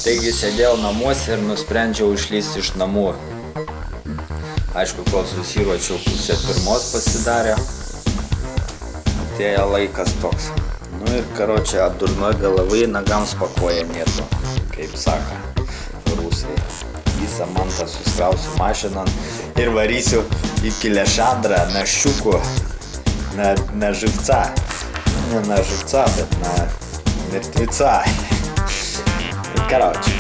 Taigi sėdėjau namuose ir nusprendžiau išlysti iš namų. Aišku, kol susiruočiau 1:30 pasidarė. Atėjo laikas toks. Nu ir karočią, durnoj galavai nagams pakoja nėtų, kaip saka rusai. Visą mantą suskrausiu mašiną ir varysiu į Kilešandrą na ščiukų, na živca. Ne на живца, bet на мертвеца. Короче.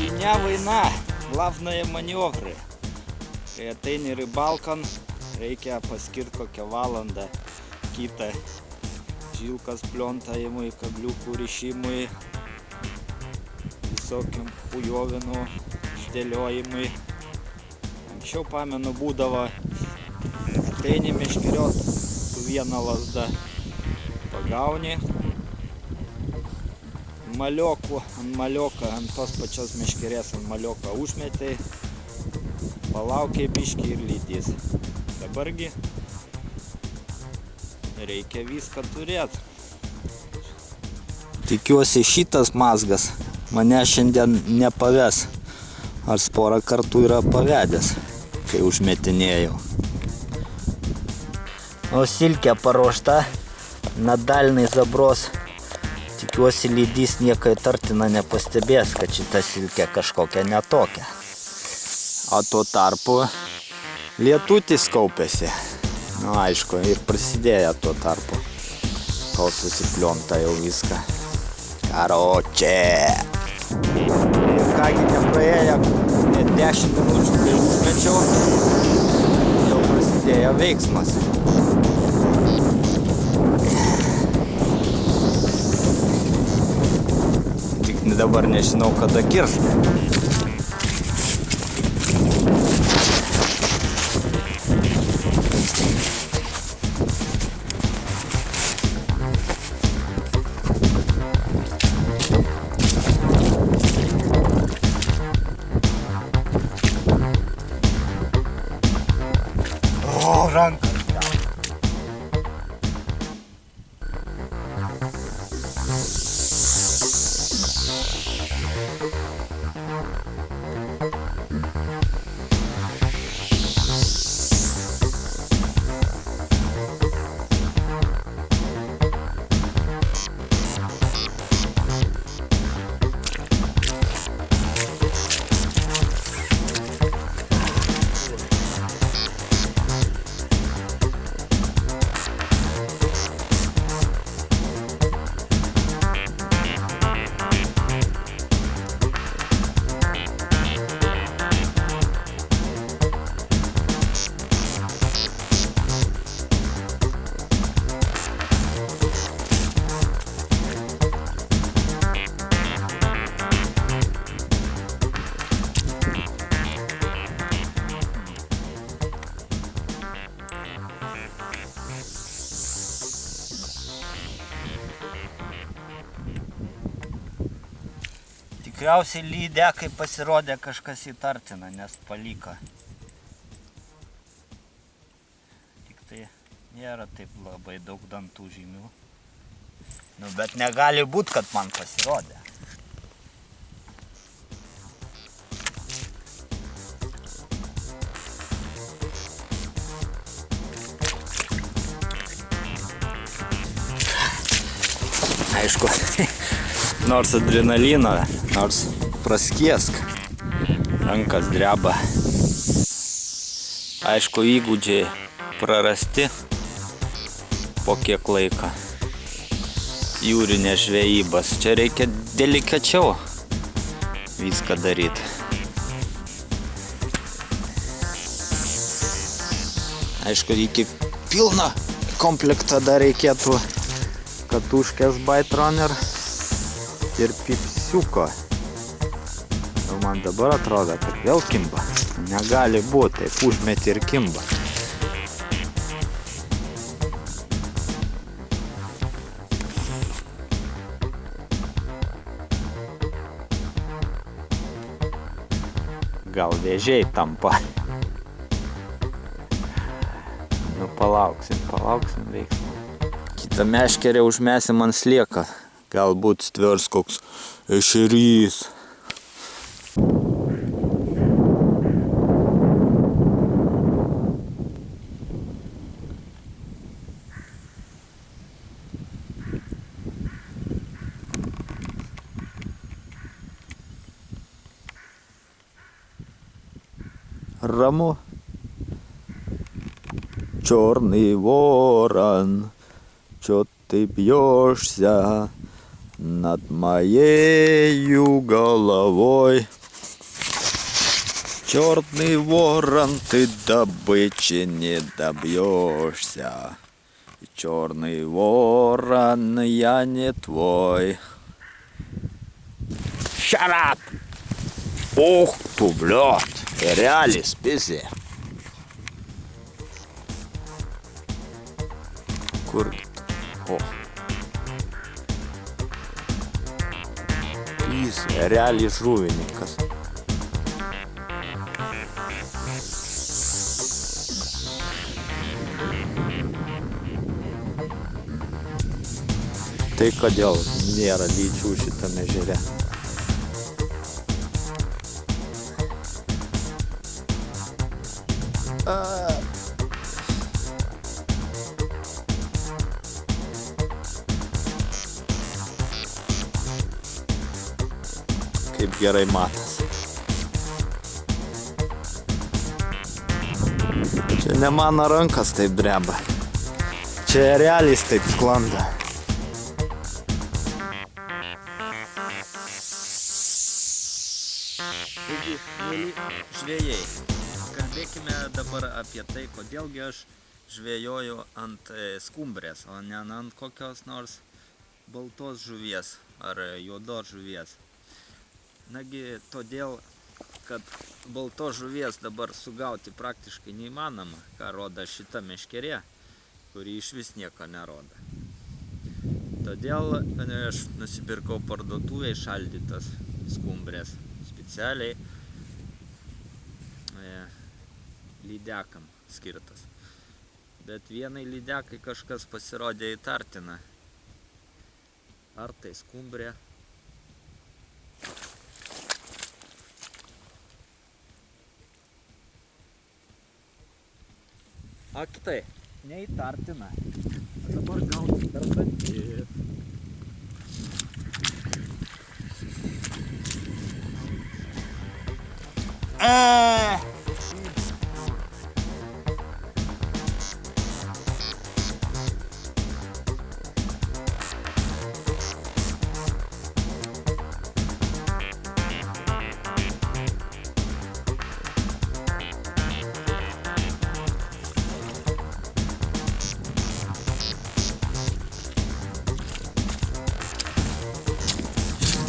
Дня война, главное маневры. Kai ateini rybalkan, reikia paskirti kokią valandą kitą žilkas pliontajimui, kabliukų rišimui, visokiam chujovinų išdėliojimui. Anksčiau pamenu būdavo, ateini meškeriot su viena lazda, pagauni maliokų, ant malioką, ant tos pačios meškerės ant malioką užmetai, palaukiai biškį ir lydys. Dabargi reikia viską turėti. Tikiuosi šitas mazgas mane šiandien nepaves, ar porą kartų yra pavedęs, kai užmetinėjau. O silkė paruošta, nadalnai zabros. Tikiuosi lydys nieko įtartina nepastebės, kad šita silkė kažkokia netokia. O tuo tarpu lietutis kaupėsi. Nu aišku, ir prasidėjo tuo tarpu. Kol susiplionta jau viską. Karoče! Ir kągi nepraėjo, net 10 minučių kai užmečiau, jau prasidėjo veiksmas. Tik dabar nežinau, kada kirs. O, ranka. Tikriausiai lydekai pasirodė kažkas įtartina, nes paliko. Tik tai nėra taip labai daug dantų žymių. Nu, bet negali būt, kad man pasirodė. Aišku, nors adrenalino, nors praskiesk, rankas dreba. Aišku, įgūdžiai prarasti po kiek laiko. Jūrinės žvejybos. Čia reikia delikačiau viską daryti. Aišku, iki pilno komplektą dar reikėtų katuškės Bite Runner ir pipsiuko. Man dabar atrodo, kad vėl kimba. Negali būti, taip užmeti ir kimba. Gal vėžiai tampa. Nu, palauksim veiksmą. Kitą meškerę užmesim ant slieką. Galbūt stvers koks ešerys. Рамо. Черный ворон, чё ты бьешься над моею головой? Черный ворон, ты добычи не добьешься. Черный ворон, я не твой. Shut up! Ух ты, блядь! Реально списи. Kur? O. Jis realiai žuvininkas. Tai kodėl nėra lyčių šitame ežere? Kaip gerai matas. Čia ne mano rankas taip dreba. Čia realis taip sklanda. Taigi, mėly žvejai, kalbėkime dabar apie tai, kodėlgi aš žvejoju ant skumbrės, o ne ant kokios nors baltos žuvies ar juodos žuvies. Nagi, todėl, kad baltos žuvies dabar sugauti praktiškai neįmanoma, ką rodo šita meškerė, kuri iš vis nieko nerodo. Todėl aš nusipirkau parduotuvėje šaldytas skumbrės, specialiai lydekam skirtas. Bet vienai lydekai kažkas pasirodė įtartina. Ar tai skumbrė? Ak tai, neįtartina. Dabar gal per dantį.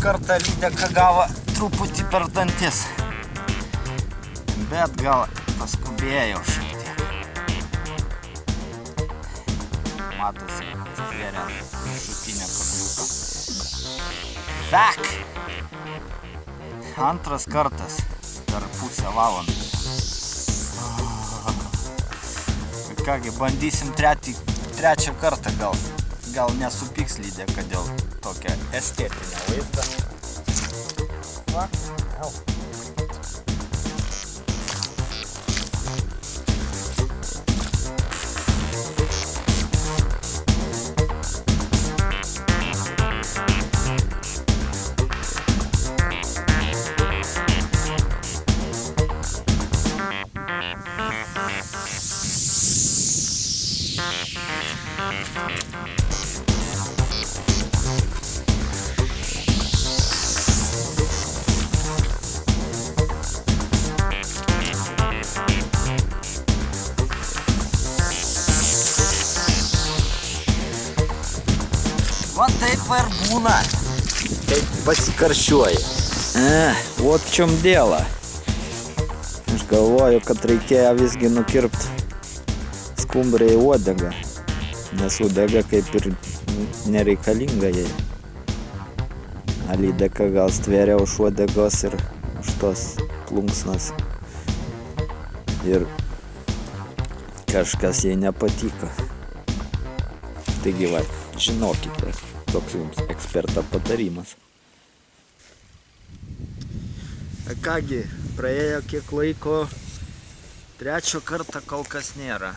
Kartą lydeka gavo truputį per dantis, bet gal paskubėjau šiek tiek. Matosi, atvėrė viršutinę kabliuką. Fak! Antras kartas per pusę valandos. Kągi, bandysim trečią kartą gal nesupyks lydeka dėl tokią estetinę vaizdą. Va, jau. Va taip ir būna, kaip pasikarščiuoja. Vot в чем дело. Aš galvoju, kad reikėjo visgi nukirpti skumbrei uodegą, nes uodega kaip ir nereikalinga jai. A lydeka gal stvėrė už uodegos ir už tos plunksnas. Ir kažkas jai nepatiko. Taigi va, žinokite, toks jums eksperto patarimas. Kągi, praėjo kiek laiko, trečio kartą kol kas nėra.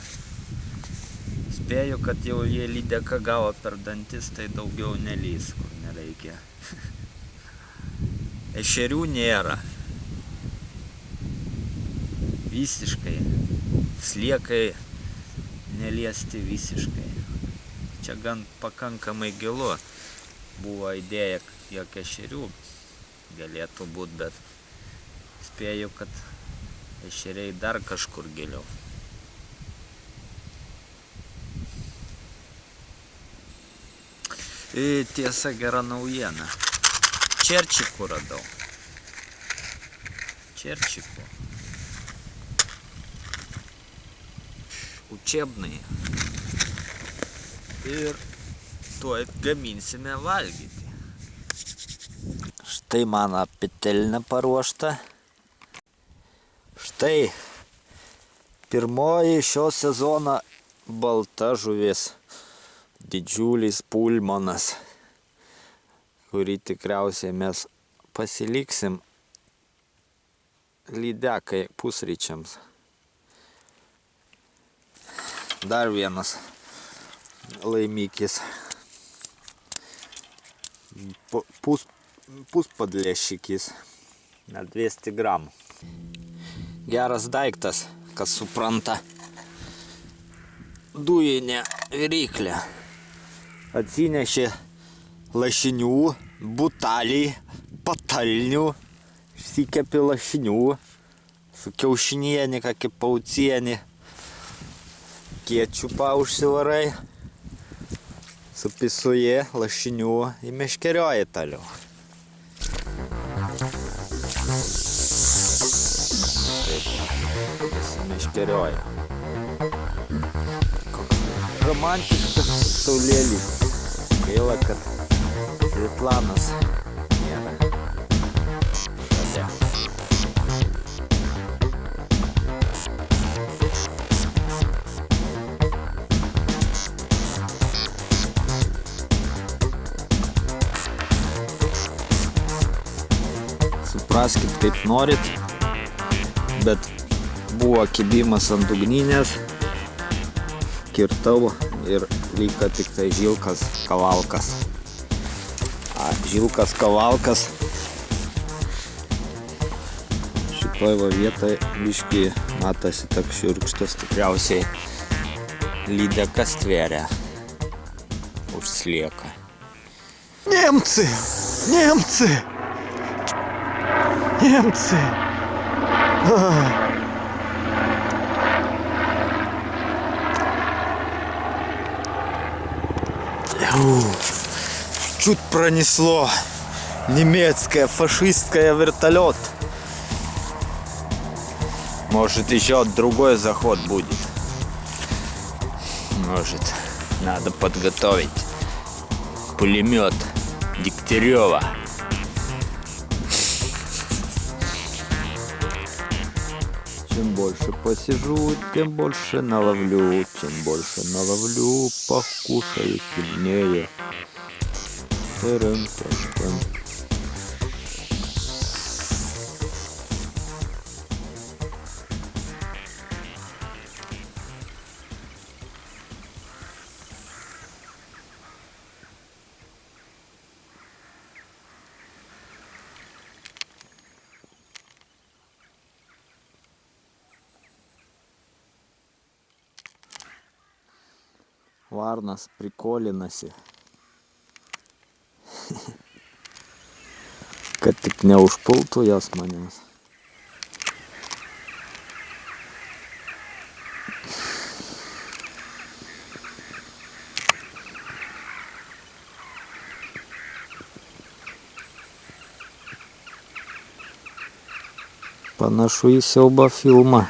Spėju, kad jau jie lydeka gavo per dantis, tai daugiau nelys, kur nereikia. Ešerių nėra. Visiškai. Sliekai neliesti visiškai. Čia gan pakankamai gilu. Buvo idėja, jog ešerių galėtų būti, bet spėju, kad ešeriai dar kažkur giliau. Tiesa, gera naujiena. Čerčikų radau. Čerčikų. Učebnai. Ir tuoj gaminsime valgyti. Štai mano pitelnė paruošta. Štai pirmoji šio sezono balta žuvis. Didžiulis pulmonas, kurį tikriausiai mes pasiliksim lydekai pusryčiams. Dar vienas laimikis. Puspadlėšikis. Na 200 gramų. Geras daiktas, kas supranta. Dujinė viryklė. Atsinešė lašinių, butalį, patalnių, išsikepė lašinių, su kiaušinienį, kokį paucienį, kėčiupą užsivarai, supisuje lašinių į meškerioji toliau. Taip, meškerioja. Romantiškas saulėlis. Gaila, kad Svetlanos nėra šalia. Supraskit, kaip norit, bet buvo kibimas ant ugninės, kirtau ir liko tik tai žilkas kavalkas. Žilkas kavalkas šitoj va vietoj biškį matosi toks šiurkštas, tikriausiai lydekas tveria už slieką. Немцы! Немцы! Немцы! Чуть пронесло немецкое фашистское вертолет. Может, еще другой заход будет. Может, надо подготовить пулемет Дегтярева. Чем больше посижу, тем больше наловлю. Чем больше наловлю, покушаю сильнее. Varnas prikolinasi. Kad tik neužpultų jos manęs. Panašu į siaubo filmą.